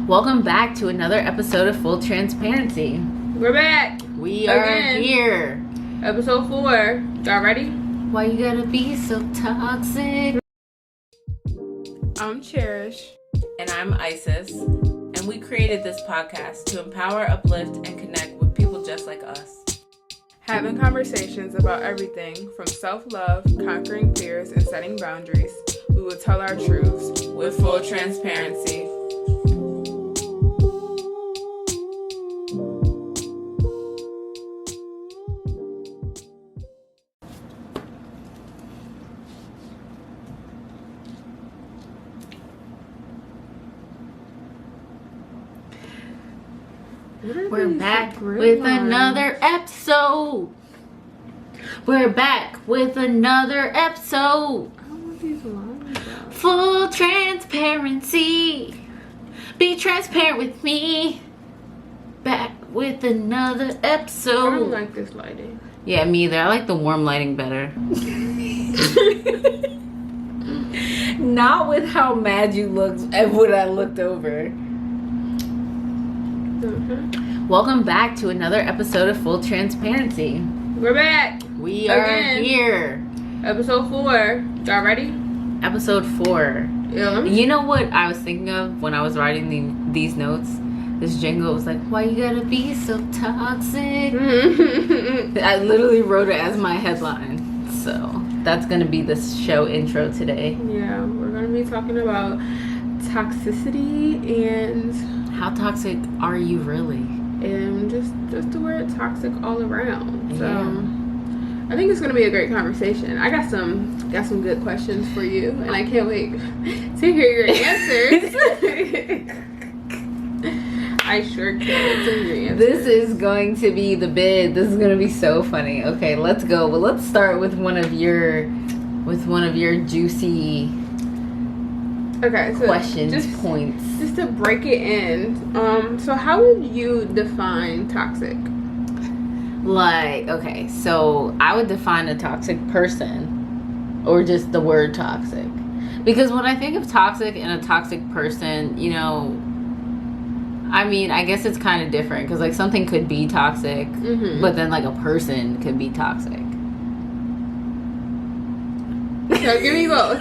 Welcome back to another episode of Full Transparency. We're back. We are here. Episode 4. Y'all ready? Why you gotta be so toxic? I'm Cherish. And I'm Isis. And we created this podcast to empower, uplift, and connect with people just like us. Having conversations about everything from self-love, conquering fears, and setting boundaries. We will tell our truths with full transparency. We're back with another episode. We're back with another episode. I don't want these lines out. Full transparency. Be transparent with me. Back with another episode. I don't like this lighting. Yeah, me either. I like the warm lighting better. Not with how mad you looked when I looked over. Welcome back to another episode of Full Transparency. We're back. We are here. Episode 4. Y'all ready? Episode 4. Yeah. You know what I was thinking of when I was writing these notes? This jingle was like, why you gotta be so toxic? I literally wrote it as my headline. So that's gonna be the show intro today. Yeah, we're gonna be talking about toxicity and how toxic are you really? And just the word toxic all around. So Yeah. I think it's gonna be a great conversation. I got some good questions for you, and I can't wait to hear your answers. I sure can hear your answers. This is going to be the bid. This is going to be so funny. Okay, let's go. Well, let's start with one of your juicy questions, points. Just to break it in. So how would you define toxic? Like, okay, so I would define a toxic person, or just the word toxic, because when I think of toxic and a toxic person, you know, I mean, I guess it's kind of different because like something could be toxic, but then like a person could be toxic. So give me both.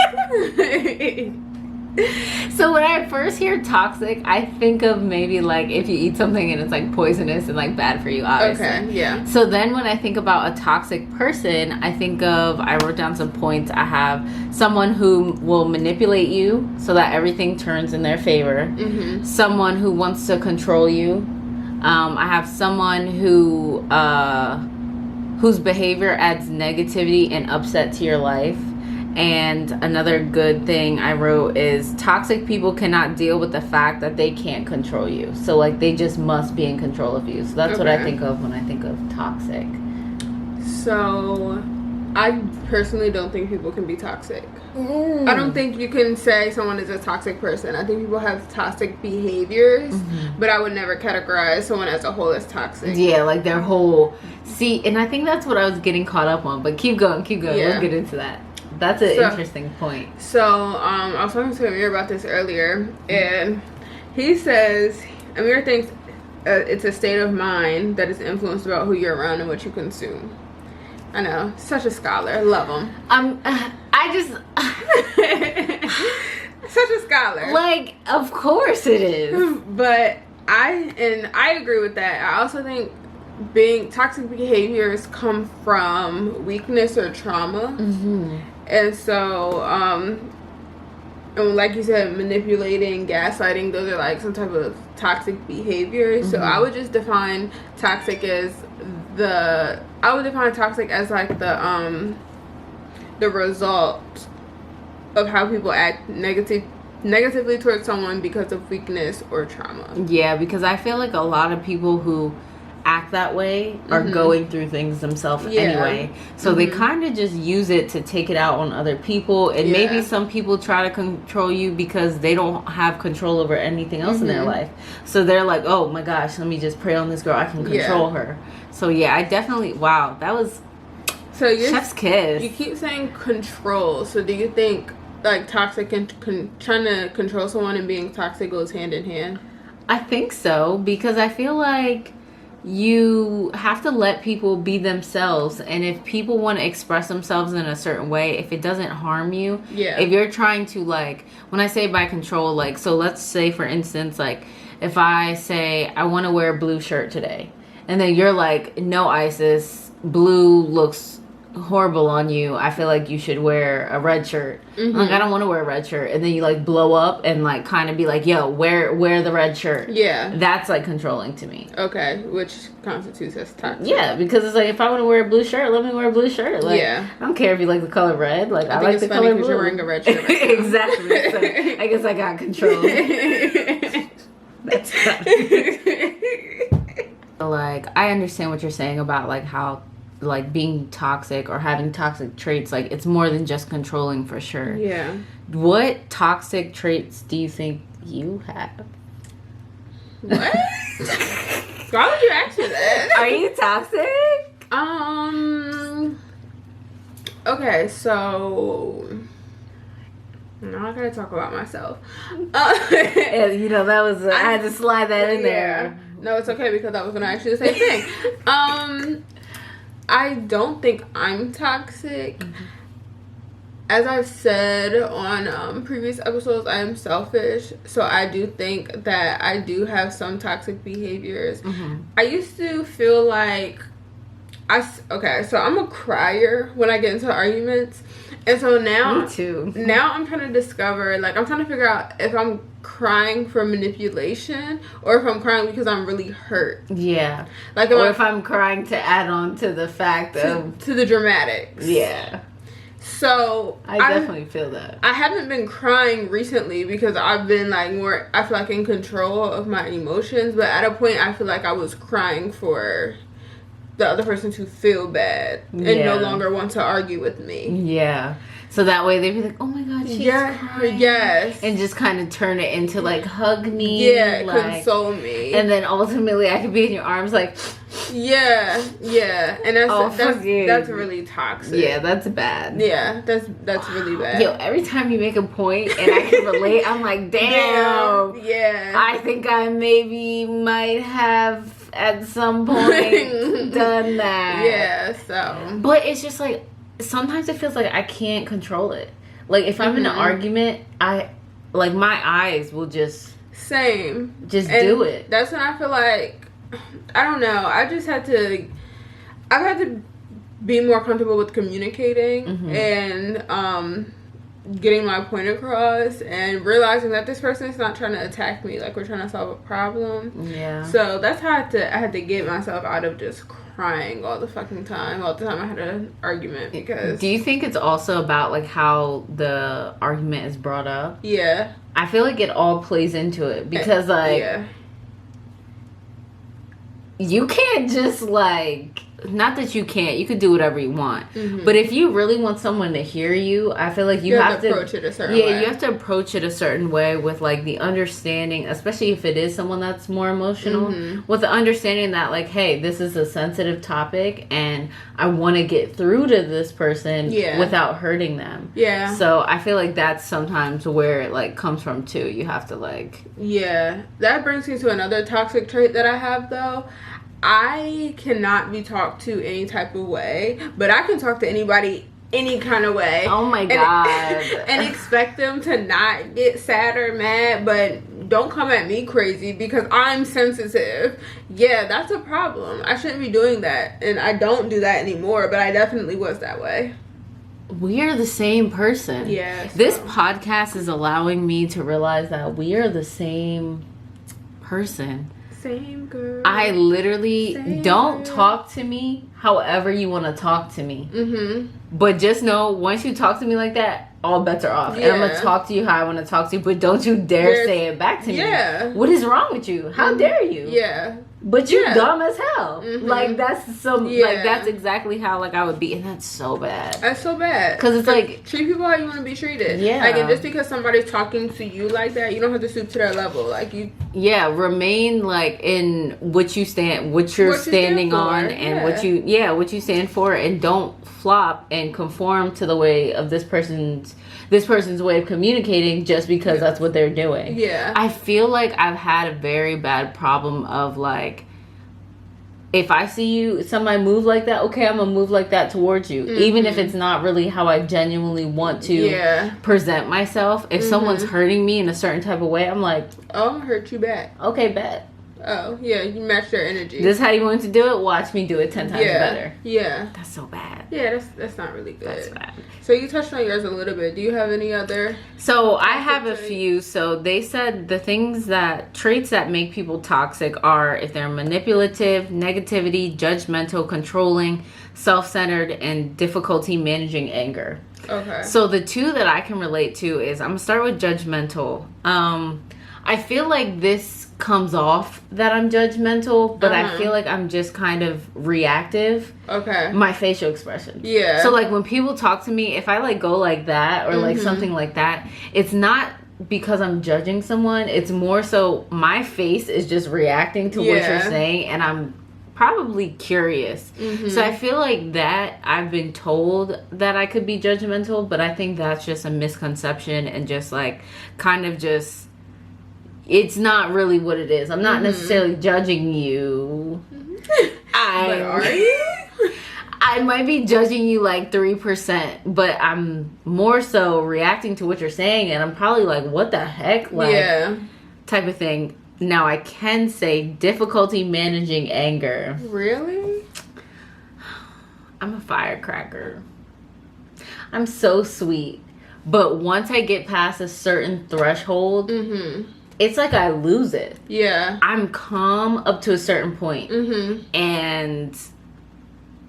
So when I first hear toxic, I think of maybe like if you eat something and it's like poisonous and like bad for you, obviously. Okay, yeah. So then when I think about a toxic person, I wrote down some points. I have someone who will manipulate you so that everything turns in their favor. Someone who wants to control you. I have someone whose behavior adds negativity and upset to your life. And another good thing I wrote is toxic people cannot deal with the fact that they can't control you. So like they just must be in control of you. So that's what I think of when I think of toxic. So I personally don't think people can be toxic. I don't think you can say someone is a toxic person. I think people have toxic behaviors, but I would never categorize someone as a whole as toxic. Yeah, like their whole... See, and I think that's what I was getting caught up on. But keep going. Yeah. We'll get into that. That's an interesting point. So, I was talking to Amir about this earlier, and he says, Amir thinks it's a state of mind that is influenced about who you're around and what you consume. I know, such a scholar, love him. Such a scholar. Like, of course it is. But I agree with that. I also think being toxic behaviors come from weakness or trauma. And so, and like you said, manipulating, gaslighting, those are like some type of toxic behaviors. So I would just define toxic as like the result of how people act negatively towards someone because of weakness or trauma. Yeah, because I feel like a lot of people who act that way are going through things themselves anyway, so they kind of just use it to take it out on other people, and maybe some people try to control you because they don't have control over anything else in their life, so they're like, oh my gosh, let me just prey on this girl, I can control her. So yeah, I definitely, wow, that was chef's kiss. You keep saying control, so do you think like toxic and trying to control someone and being toxic goes hand in hand? I think so, because I feel like you have to let people be themselves, and if people want to express themselves in a certain way, if it doesn't harm you, if you're trying to, like, when I say by control, like, so let's say for instance, like, if I say I want to wear a blue shirt today, and then you're like, no, Isis, blue looks horrible on you, I feel like you should wear a red shirt. Like, I don't want to wear a red shirt, and then you like blow up and like kind of be like, yo, wear the red shirt. That's like controlling to me. Okay, which constitutes as toxic. Yeah, because it's like, if I want to wear a blue shirt, let me wear a blue shirt. Like, I don't care if you like the color red. Like, I like the color blue. You're wearing a red shirt right exactly. So I guess I got control. That's like, I understand what you're saying about like how like being toxic or having toxic traits, like it's more than just controlling, for sure. What toxic traits do you think you have? What? Why would you ask me that? Are you toxic? Okay, so now I gotta talk about myself. Yeah, you know, that was I had to slide that in there. No, it's okay, because I was gonna ask you the same thing. I don't think I'm toxic. As I've said on previous episodes, I am selfish. So I do think that I do have some toxic behaviors. I used to feel like so I'm a crier when I get into arguments. And so now, me too. Now I'm trying to discover, like, I'm trying to figure out if I'm crying for manipulation or if I'm crying because I'm really hurt. Yeah. Like, or if I'm crying to add on to the fact of to the dramatics. Yeah. So I definitely feel that. I haven't been crying recently because I've been like more, I feel like, in control of my emotions. But at a point, I feel like I was crying for the other person to feel bad and no longer want to argue with me. Yeah. So that way they'd be like, oh my God, she's crying. Yes. And just kind of turn it into like, hug me. Yeah, like, console me. And then ultimately I could be in your arms like. Yeah. And that's really toxic. Yeah, that's bad. Yeah, that's really bad. Yo, every time you make a point and I can relate, I'm like, damn. Yeah. I think I maybe might have at some point done that. Yeah, so. But it's just like, sometimes it feels like I can't control it. Like, if I'm in an argument, my eyes will just do it. That's when I feel like, I don't know, I've had to be more comfortable with communicating and getting my point across and realizing that this person is not trying to attack me, like, we're trying to solve a problem. Yeah. So that's how I had to get myself out of just crying all the fucking time, all the time I had an argument. Because do you think it's also about like how the argument is brought up? Yeah. I feel like it all plays into it because you can't just like, not that you can't, you could do whatever you want, but if you really want someone to hear you, I feel like you have to approach it a certain way. You have to approach it a certain way with like the understanding, especially if it is someone that's more emotional, with the understanding that like, hey, this is a sensitive topic and I want to get through to this person without hurting them. Yeah. So I feel like that's sometimes where it like comes from too. You have to like. Yeah. That brings me to another toxic trait that I have though. I cannot be talked to any type of way, but I can talk to anybody any kind of way. Oh my God. And expect them to not get sad or mad, but don't come at me crazy because I'm sensitive. Yeah, that's a problem. I shouldn't be doing that, and I don't do that anymore, but I definitely was that way. We are the same person. Yes. This podcast is allowing me to realize that we are the same person. Same girl. I literally don't talk to me however you want to talk to me. But just know, once you talk to me like that, all bets are off. And I'm going to talk to you how I want to talk to you, but don't you dare say it back to me. What is wrong with you? How dare you? but you dumb as hell. Mm-hmm. Like that's exactly how like I would be, and that's so bad. That's so bad. Because it's like, treat people how you want to be treated. Yeah. Like, and just because somebody's talking to you like that, you don't have to stoop to their level. Like, you. Yeah, remain like in what you stand, what you're standing on, and what you stand for, and don't flop and conform to the way of this person's way of communicating just because that's what they're doing. Yeah. I feel like I've had a very bad problem of like, if I see somebody move like that, okay, I'm gonna move like that towards you. Mm-hmm. Even if it's not really how I genuinely want to present myself. If someone's hurting me in a certain type of way, I'm like, oh, I'm gonna hurt you back. Okay, bet. Oh, yeah, you match their energy. This is how you want to do it? Watch me do it 10 times better. Yeah. That's so bad. Yeah, that's not really good. That's bad. So you touched on yours a little bit. Do you have any other? So I have a few. So they said the traits that make people toxic are if they're manipulative, negativity, judgmental, controlling, self-centered, and difficulty managing anger. Okay. So the two that I can relate to is, I'm going to start with judgmental. I feel like this comes off that I'm judgmental, but I feel like I'm just kind of reactive. Okay. My facial expression. Yeah. So like when people talk to me, if I like go like that or like something like that, it's not because I'm judging someone. It's more so my face is just reacting to what you're saying, and I'm probably curious. So I feel like that I've been told that I could be judgmental, but I think that's just a misconception and just like kind of just, it's not really what it is. I'm not necessarily judging you. But are you? I might be judging you like 3%, but I'm more so reacting to what you're saying, and I'm probably like, what the heck? Like, type of thing. Now, I can say difficulty managing anger. Really? I'm a firecracker. I'm so sweet. But once I get past a certain threshold, it's like I lose it. Yeah. I'm calm up to a certain point. And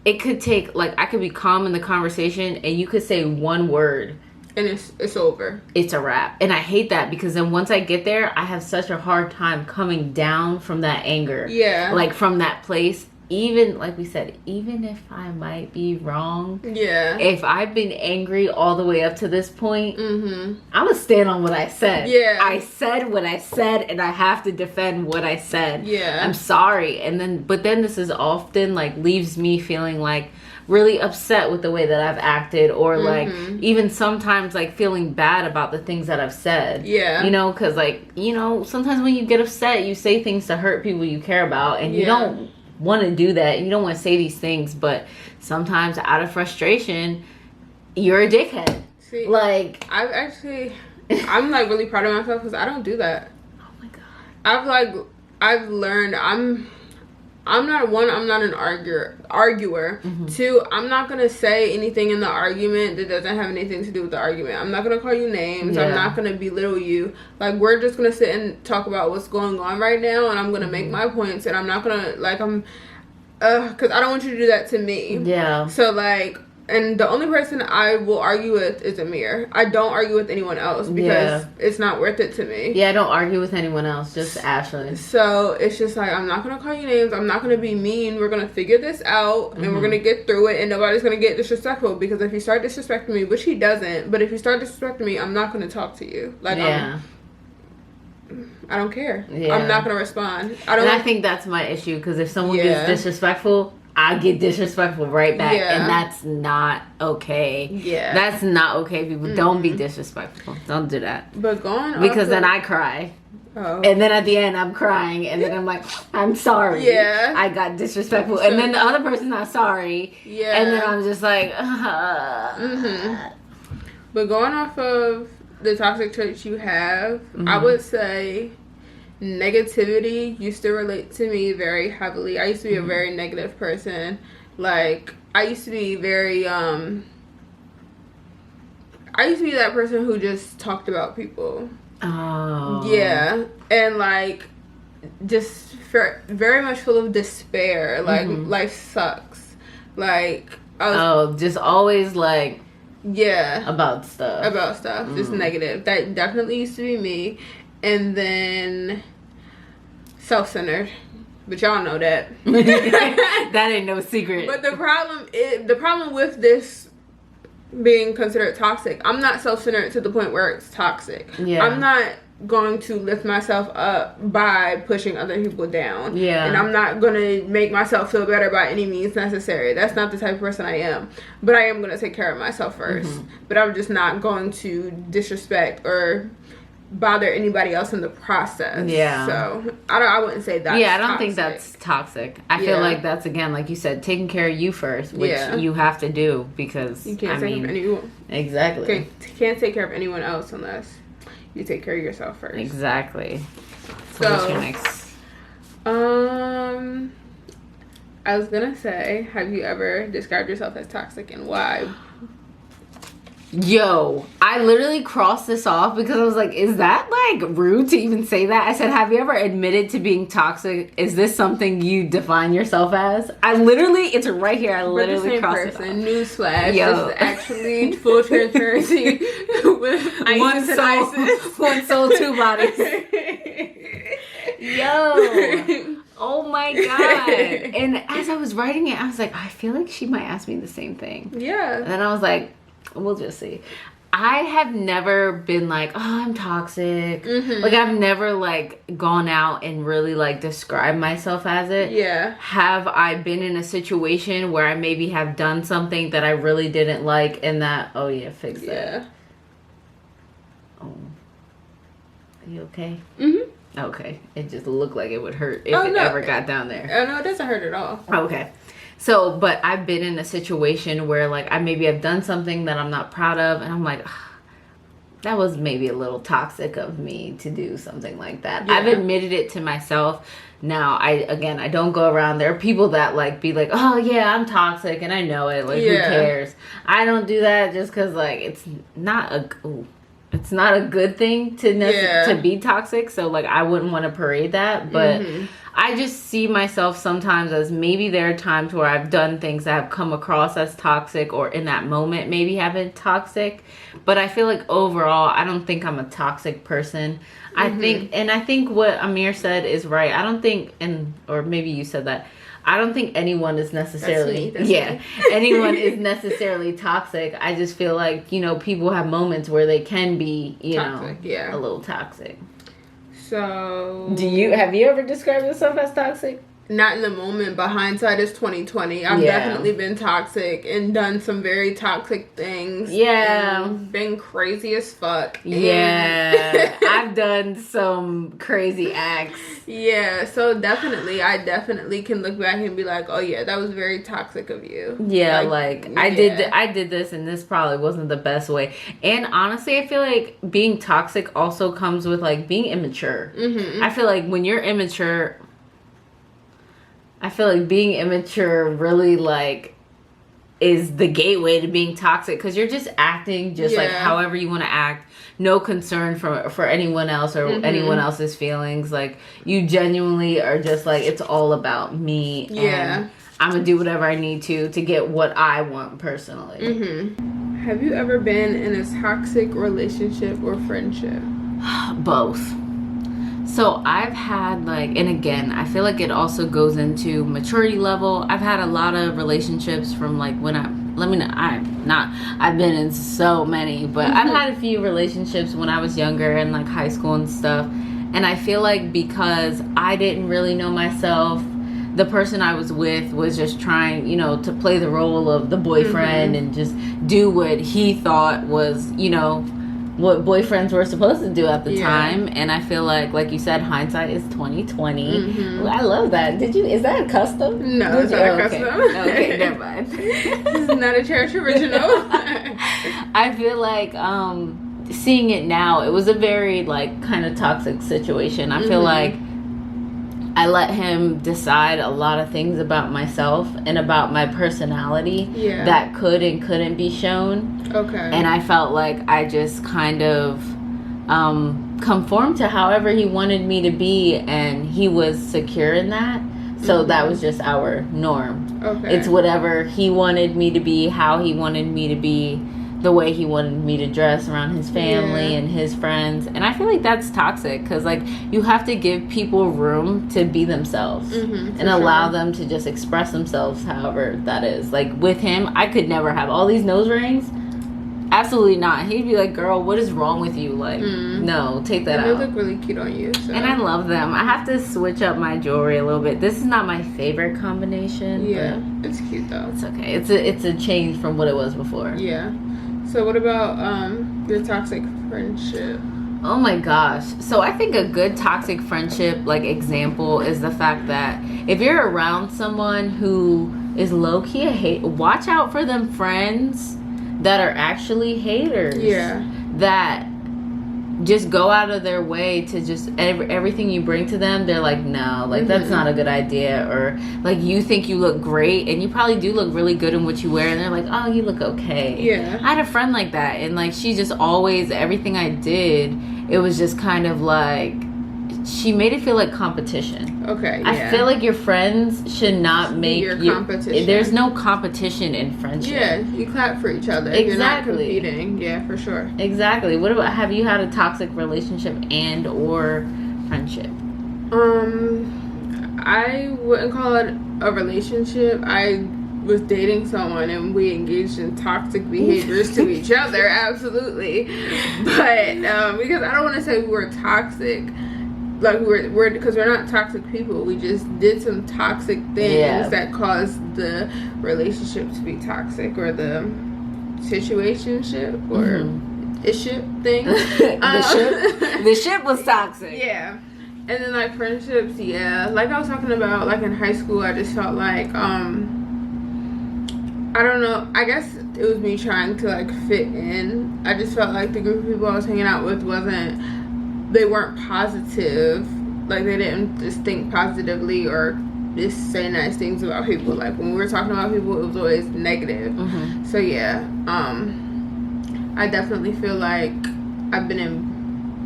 it could take, like, I could be calm in the conversation and you could say one word. And it's over. It's a wrap. And I hate that, because then once I get there, I have such a hard time coming down from that anger. Yeah. like from that place. Even, like we said, even if I might be wrong. Yeah. If I've been angry all the way up to this point, I'm going to stand on what I said. Yeah. I said what I said, and I have to defend what I said. Yeah. I'm sorry. But then this is often, like, leaves me feeling, like, really upset with the way that I've acted, or like even sometimes like feeling bad about the things that I've said. Yeah. You know, because like, you know, sometimes when you get upset, you say things to hurt people you care about, and you don't want to do that. You don't want to say these things, but sometimes out of frustration, you're a dickhead. See, like, I'm like really proud of myself because I don't do that. Oh my God. I've learned I'm not an arguer. Two, I'm not gonna say anything in the argument that doesn't have anything to do with the argument. I'm not gonna call you names. I'm not gonna belittle you. Like, we're just gonna sit and talk about what's going on right now, and I'm gonna make my points, and I'm not gonna because I don't want you to do that to me. Yeah. So like, and the only person I will argue with is Amir. I don't argue with anyone else because it's not worth it to me. Yeah, I don't argue with anyone else, just Ashley. So it's just like, I'm not going to call you names. I'm not going to be mean. We're going to figure this out and we're going to get through it, and nobody's going to get disrespectful, because if you start disrespecting me, which he doesn't, but if you start disrespecting me, I'm not going to talk to you. Like, I don't care. Yeah. I'm not going to respond. I think that's my issue, because if someone gets disrespectful, I get disrespectful right back, and that's not okay. Yeah, that's not okay. People, don't be disrespectful. Don't do that. But because then I cry, and then at the end I'm crying, and then I'm like, I'm sorry. Yeah, I got disrespectful, and then the other person's not sorry. Yeah, and then I'm just like, But going off of the toxic traits you have, I would say negativity used to relate to me very heavily. I used to be a very negative person. Like, I used to be very I used to be that person who just talked about people. Oh. Yeah. And like, just very much full of despair. Like, life sucks. Like, just always like, about stuff. Just negative. That definitely used to be me. And then self-centered. but y'all know that. That ain't no secret. But the problem with this being considered toxic, I'm not self-centered to the point where it's toxic. Yeah. I'm not going to lift myself up by pushing other people down. Yeah. And I'm not going to make myself feel better by any means necessary. That's not the type of person I am. But I am going to take care of myself first. Mm-hmm. But I'm just not going to disrespect or bother anybody else in the process. Yeah. So I wouldn't say that. Yeah, I don't think that's toxic. I feel like that's, again, like you said, taking care of you first, which you have to do because you can't take care of anyone. Exactly. Can't take care of anyone else unless you take care of yourself first. Exactly. So what's your next? I was gonna say, have you ever described yourself as toxic and why? Yo, I literally crossed this off because I was like, is that like rude to even say that? I said, have you ever admitted to being toxic? Is this something you define yourself as? I literally, it's right here. I literally crossed it off. Newsflash. Yo. This is actually full transparency with one soul, two bodies. Yo. Oh my God. And as I was writing it, I was like, I feel like she might ask me the same thing. Yeah. And then I was like, we'll just see. I have never been like, oh, I'm toxic. Mm-hmm. Like, I've never, like, gone out and really, like, described myself as it. Yeah. Have I been in a situation where I maybe have done something that I really didn't like and that, oh, yeah, fix that. Yeah. Oh. Are you okay? Mm-hmm. Okay. It just looked like it would hurt if it ever got down there. Oh, no, it doesn't hurt at all. Okay. So, but I've been in a situation where, like, I maybe have done something that I'm not proud of, and I'm like, that was maybe a little toxic of me to do something like that. Yeah. I've admitted it to myself. Now, I don't go around. There are people that, like, be like, oh, yeah, I'm toxic, and I know it. Like, who cares? I don't do that just because, like, it's not a good thing to be toxic. So, like, I wouldn't want to parade that, but... Mm-hmm. I just see myself sometimes as maybe there are times where I've done things that have come across as toxic or in that moment maybe have been toxic. But I feel like overall, I don't think I'm a toxic person. Mm-hmm. I think what Amir said is right. I don't think, or maybe you said that, I don't think anyone is necessarily, That's me. anyone is necessarily toxic. I just feel like, people have moments where they can be, toxic, a little toxic. So, have you ever described yourself as toxic? Not in the moment, but hindsight is 20/20. I've definitely been toxic and done some very toxic things. Yeah. Been crazy as fuck. Yeah. I've done some crazy acts. Yeah, so I definitely can look back and be like, oh yeah, that was very toxic of you. Yeah, I did this and this probably wasn't the best way. And honestly, I feel like being toxic also comes with, like, being immature. Mm-hmm. I feel like when you're immature... being immature really, like, is the gateway to being toxic because you're just acting like however you want to act. No concern for anyone else or anyone else's feelings. Like, you genuinely are just like, it's all about me. Yeah. And I'm going to do whatever I need to get what I want personally. Mm-hmm. Have you ever been in a toxic relationship or friendship? Both. So I've had, like, and again, I feel like it also goes into maturity level. I've had a lot of relationships from, like, I've been in so many, but I've had a few relationships when I was younger in, like, high school and stuff. And I feel like because I didn't really know myself, the person I was with was just trying, to play the role of the boyfriend and just do what he thought was, what boyfriends were supposed to do at the time. And I feel like you said, hindsight is 20/20. Mm-hmm. I love that. Is that a custom? No, it's not a custom. Okay, never mind. This is not a church original. I feel like seeing it now, it was a very, like, kind of toxic situation. I feel like I let him decide a lot of things about myself and about my personality that could and couldn't be shown. Okay. And I felt like I just kind of conformed to however he wanted me to be, and he was secure in that. So that was just our norm. Okay. It's whatever he wanted me to be, how he wanted me to be, the way he wanted me to dress around his family and his friends. And I feel like that's toxic because, like, you have to give people room to be themselves and allow them to just express themselves however that is. Like, with him, I could never have all these nose rings. Absolutely not. He'd be like, girl, what is wrong with you? Like, no, take that out. They look really cute on you. So. And I love them. I have to switch up my jewelry a little bit. This is not my favorite combination. Yeah, it's cute though. It's okay. It's a change from what it was before. Yeah. So what about your toxic friendship? Oh my gosh. So I think a good toxic friendship, like, example is the fact that if you're around someone who is low-key a hate, watch out for them friends that are actually haters. Yeah. That just go out of their way to just everything you bring to them, they're like, no, like, that's not a good idea. Or, like, you think you look great and you probably do look really good in what you wear, and they're like, oh, you look okay. Yeah. I had a friend like that, and, like, she just always, everything I did, it was just kind of like, she made it feel like competition. Okay, yeah. I feel like your friends should not make your competition. There's no competition in friendship. Yeah, you clap for each other. Exactly. You're not competing. Yeah, for sure. Exactly. What about, have you had a toxic relationship and or friendship? I wouldn't call it a relationship. I was dating someone and we engaged in toxic behaviors to each other, absolutely. But because I don't want to say we were toxic, like we're because we're not toxic people. We just did some toxic things that caused the relationship to be toxic, or the situationship, or iship thing. The ship was toxic. Yeah. And then, like, friendships, like I was talking about, like, in high school, I just felt like I don't know, I guess it was me trying to, like, fit in. I just felt like the group of people I was hanging out with they weren't positive. Like, they didn't just think positively or just say nice things about people. Like, when we were talking about people, it was always negative. So yeah, I definitely feel like I've been in,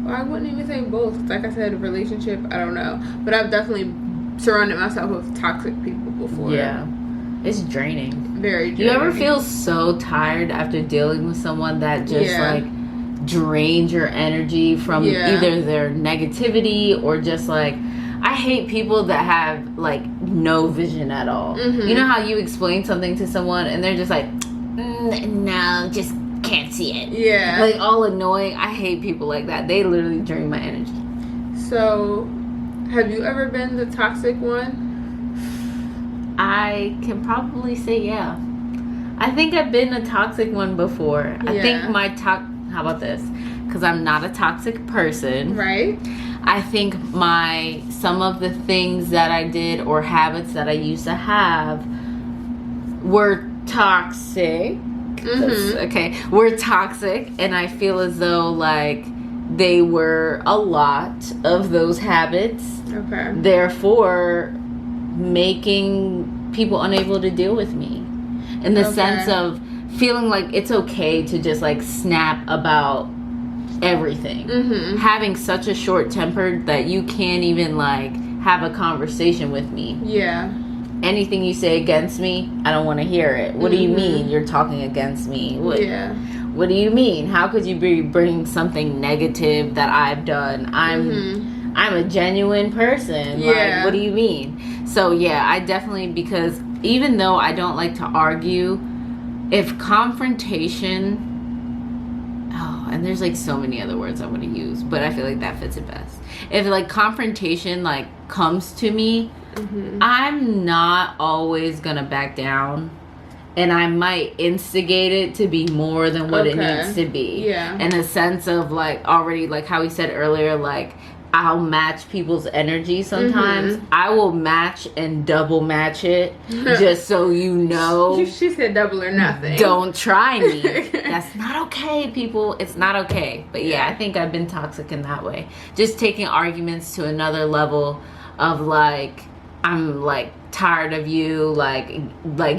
well, I wouldn't even say both. Like I said, a relationship, I don't know, but I've definitely surrounded myself with toxic people before. Yeah, it's draining. Very draining. You ever feel so tired after dealing with someone that just like drains your energy from either their negativity or just like, I hate people that have like no vision at all. You know how you explain something to someone and they're just like, no, just can't see it. Yeah. Like, all annoying. I hate people like that. They literally drain my energy. So, have you ever been the toxic one? I can probably say yeah. I think I've been a toxic one before. I think how about this? Because I'm not a toxic person. Right. I think some of the things that I did or habits that I used to have were toxic. Were toxic, and I feel as though like they were a lot of those habits. Okay. Therefore, making people unable to deal with me. In the sense of feeling like it's okay to just like snap about everything. Having such a short temper that you can't even like have a conversation with me. Yeah. Anything you say against me, I don't want to hear it. What do you mean you're talking against me? What do you mean? How could you be bringing something negative that I've done? I'm a genuine person. Like, what do you mean? So yeah, I definitely, because even though I don't like to argue, if confrontation, and there's like so many other words I want to use, but I feel like that fits it best. If like confrontation like comes to me, I'm not always gonna back down, and I might instigate it to be more than what it needs to be. Yeah. In a sense of like, already like how we said earlier, like I'll match people's energy sometimes. I will match and double match it just so you know. She said double or nothing. Don't try me. That's not okay, people. It's not okay. But yeah, I think I've been toxic in that way. Just taking arguments to another level of like, I'm like tired of you, like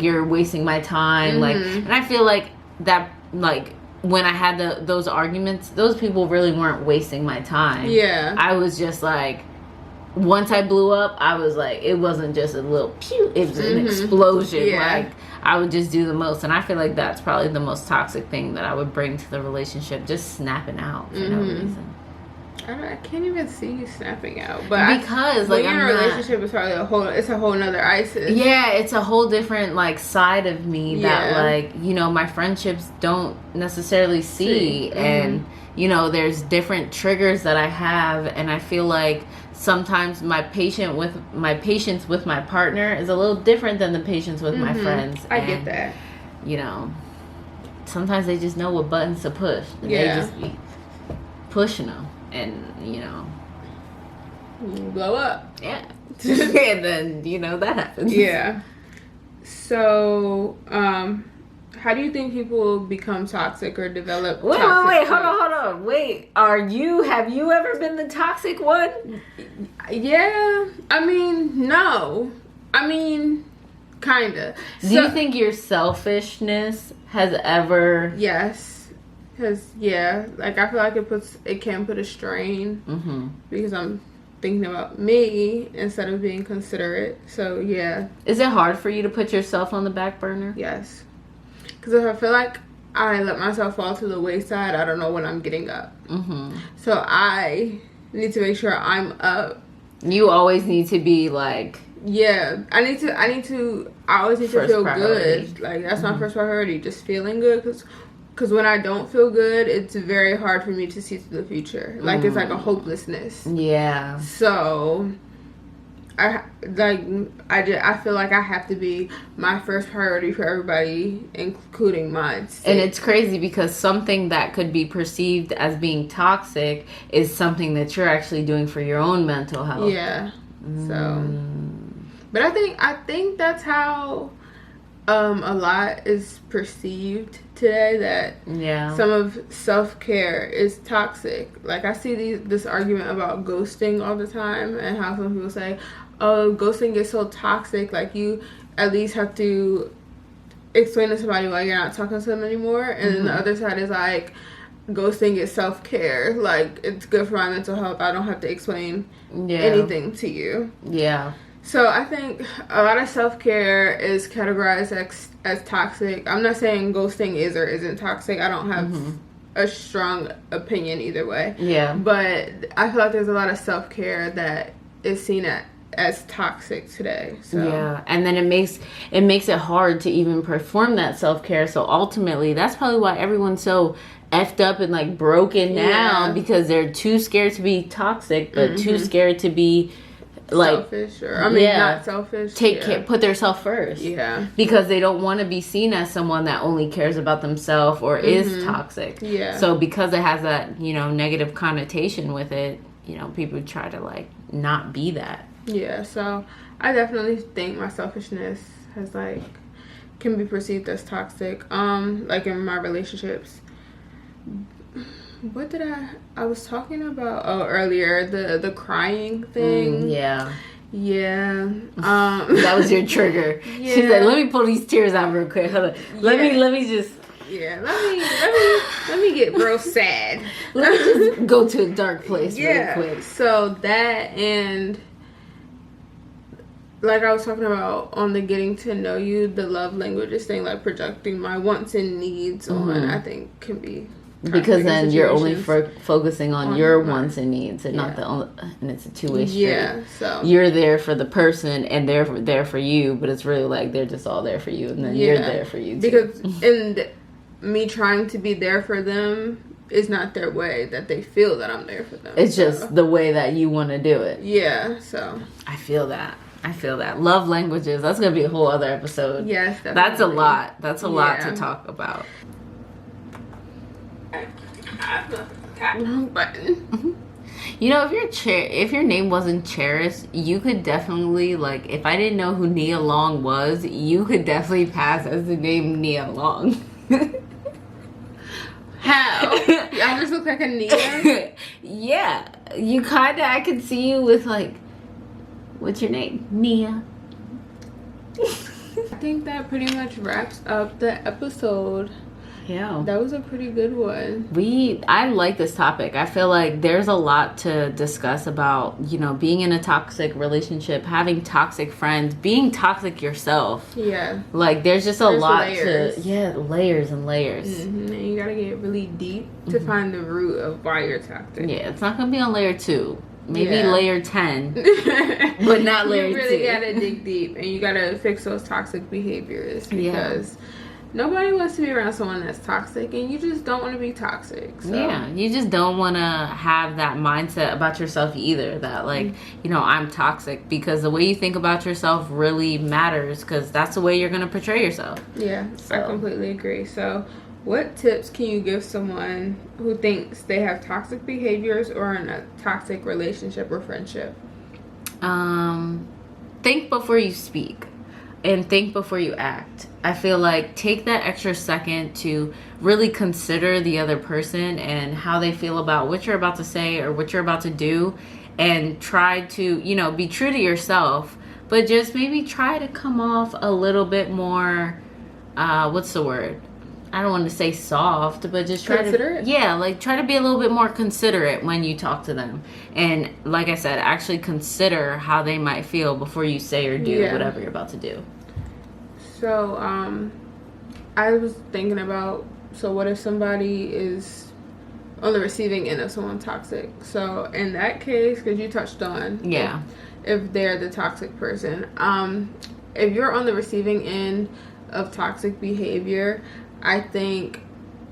you're wasting my time. Like, and I feel like that, like, when I had those arguments, those people really weren't wasting my time. Yeah. I was just like, once I blew up, I was like, it wasn't just a little pew, it was an explosion. Yeah. Like, I would just do the most. And I feel like that's probably the most toxic thing that I would bring to the relationship, just snapping out for no reason. I can't even see you snapping out, but because like in a relationship is probably a whole nother ISIS. Yeah, it's a whole different like side of me that like, you know, my friendships don't necessarily see. And you know, there's different triggers that I have, and I feel like sometimes my patience with my partner is a little different than the patience with my friends. I get that. You know, sometimes they just know what buttons to push, and they just be pushing them. And, you know, you blow up. Yeah. And then, you know, that happens. Yeah. So, how do you think people become toxic or develop Wait, toxic hold on. Wait, have you ever been the toxic one? Yeah. I mean, no. I mean, kinda. Do you think your selfishness has ever... Yes. Because, like, I feel like it can put a strain because I'm thinking about me instead of being considerate. So, yeah. Is it hard for you to put yourself on the back burner? Yes. Because if I feel like I let myself fall to the wayside, I don't know when I'm getting up. So, I need to make sure I'm up. You always need to be, like... Yeah. I always need to feel good. Like, that's my first priority. Just feeling good. Because when I don't feel good, it's very hard for me to see to the future. Like, it's like a hopelessness. Yeah. So, I feel like I have to be my first priority for everybody, including mine. And it's crazy because something that could be perceived as being toxic is something that you're actually doing for your own mental health. Yeah. So, but I think that's how a lot is perceived today, that some of self-care is toxic. Like, I see this argument about ghosting all the time, and how some people say, oh, ghosting is so toxic, like, you at least have to explain to somebody why you're not talking to them anymore. And then the other side is like, ghosting is self-care, like, it's good for my mental health, I don't have to explain anything to you. Yeah. So I think a lot of self-care is categorized as toxic. I'm not saying ghosting is or isn't toxic. I don't have a strong opinion either way. Yeah. But I feel like there's a lot of self-care that is seen as toxic today. So. Yeah. And then it makes it hard to even perform that self-care. So ultimately, that's probably why everyone's so effed up and like broken down, because they're too scared to be toxic, but too scared to be like selfish, or not selfish. Put themselves first. Yeah. Because they don't want to be seen as someone that only cares about themselves or is toxic. Yeah. So because it has that, you know, negative connotation with it, you know, people try to like not be that. Yeah. So I definitely think my selfishness has can be perceived as toxic. Like in my relationships. What did I was talking about earlier, the crying thing. Yeah. That was your trigger. Yeah. She's like, let me pull these tears out real quick. Hold on. Let me just let me get real sad. Let me just go to a dark place real quick. So that, and like I was talking about on the getting to know you, the love languages thing, like projecting my wants and needs on, I think can be, because then you're only focusing on your wants and needs, and not and it's a two-way street. Yeah, so you're there for the person, and they're there for you, but it's really like they're just all there for you, and then you're there for you too. Because and me trying to be there for them is not their way that they feel that I'm there for them. It's just the way that you want to do it. Yeah, so I feel that. Love languages. That's gonna be a whole other episode. Yes, definitely. That's a lot. That's a lot to talk about. Wrong button. You know, if your name wasn't Cherish, you could definitely, like, if I didn't know who Nia Long was, you could definitely pass as the name Nia Long. How? I just look like a Nia? Yeah. You kinda, I could see you with, like, what's your name? Nia. I think that pretty much wraps up the episode. Yeah. That was a pretty good one. I like this topic. I feel like there's a lot to discuss about, being in a toxic relationship, having toxic friends, being toxic yourself. Yeah. Like, there's just a lot layers. layers and layers. Mm-hmm. And you gotta get really deep to find the root of why you're toxic. Yeah, it's not gonna be on layer 2. Maybe layer 10, but not layer 2. You really gotta dig deep, and you gotta fix those toxic behaviors, because nobody wants to be around someone that's toxic, and you just don't want to be toxic. So. Yeah, you just don't want to have that mindset about yourself either, that like, I'm toxic, because the way you think about yourself really matters, because that's the way you're going to portray yourself. Yeah, I completely agree. So what tips can you give someone who thinks they have toxic behaviors or in a toxic relationship or friendship? Think before you speak. And think before you act. I feel like take that extra second to really consider the other person and how they feel about what you're about to say or what you're about to do, and try to, be true to yourself, but just maybe try to come off a little bit more, what's the word? I don't want to say soft, but just try considerate? try to be a little bit more considerate when you talk to them. And like I said, actually consider how they might feel before you say or do whatever you're about to do. So, I was thinking about, so what if somebody is on the receiving end of someone toxic? So in that case, because you touched on if they're the toxic person, if you're on the receiving end of toxic behavior, I think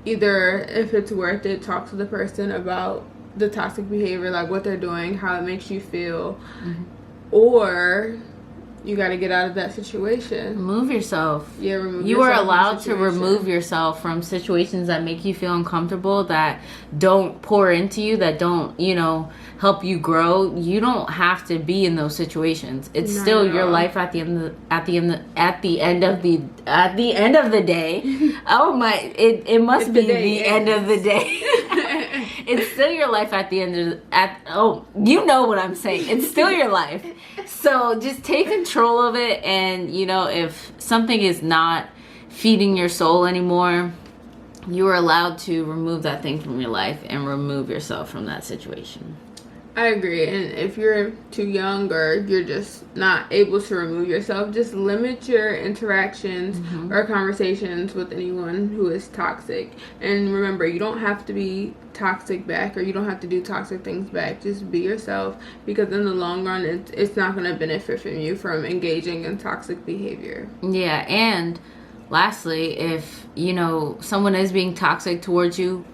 either if it's worth it, talk to the person about the toxic behavior, like what they're doing, how it makes you feel, or you got to get out of that situation. Remove yourself. Yeah, remove you yourself. You are allowed to remove yourself from situations that make you feel uncomfortable, that don't pour into you, that don't, help you grow. You don't have to be in those situations. It's still your life at the end of the day. Oh my! It must be the end of the day. It's still your life at the end of you know what I'm saying. It's still your life. So just take control of it, and if something is not feeding your soul anymore, you are allowed to remove that thing from your life and remove yourself from that situation. I agree. And if you're too young or you're just not able to remove yourself, just limit your interactions or conversations with anyone who is toxic. And remember, you don't have to be toxic back, or you don't have to do toxic things back. Just be yourself, because in the long run, it's not going to benefit from you from engaging in toxic behavior. Yeah, and lastly, if, someone is being toxic towards you,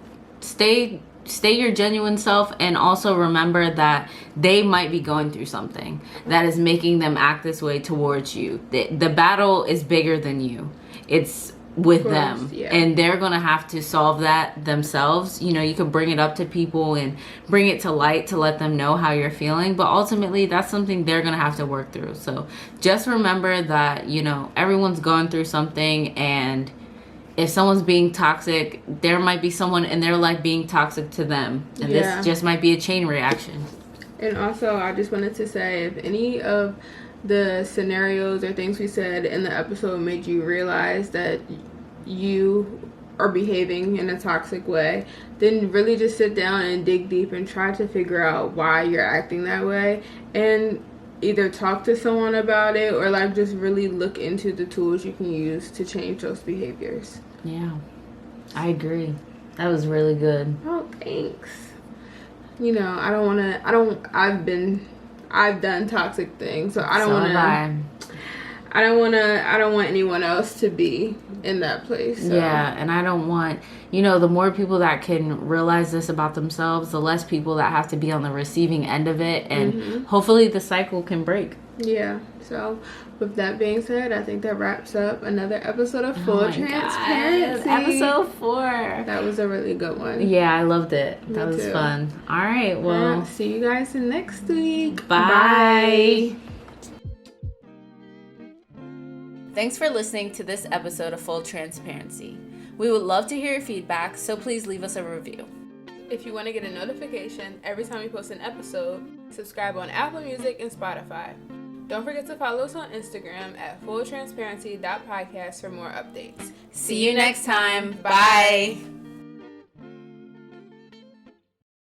stay your genuine self, and also remember that they might be going through something that is making them act this way towards you. The battle is bigger than you. It's with them, and they're gonna have to solve that themselves. You can bring it up to people and bring it to light to let them know how you're feeling, but ultimately that's something they're gonna have to work through. So just remember that everyone's going through something, and if someone's being toxic, there might be someone in their life being toxic to them. And this just might be a chain reaction. And also, I just wanted to say, if any of the scenarios or things we said in the episode made you realize that you are behaving in a toxic way, then really just sit down and dig deep and try to figure out why you're acting that way. And either talk to someone about it, or just really look into the tools you can use to change those behaviors. Yeah, I agree. That was really good. Oh, thanks. I've done toxic things, so I don't want anyone else to be in that place. So. Yeah, and I don't want, the more people that can realize this about themselves, the less people that have to be on the receiving end of it, and hopefully the cycle can break. Yeah, so with that being said, I think that wraps up another episode of Full Transparency. God, episode 4. That was a really good one. Yeah, I loved it. Me that was too. Fun. All right, well. See you guys next week. Bye. Thanks for listening to this episode of Full Transparency. We would love to hear your feedback, so please leave us a review. If you want to get a notification every time we post an episode, subscribe on Apple Music and Spotify. Don't forget to follow us on Instagram at fulltransparency.podcast for more updates. See you next time. Bye.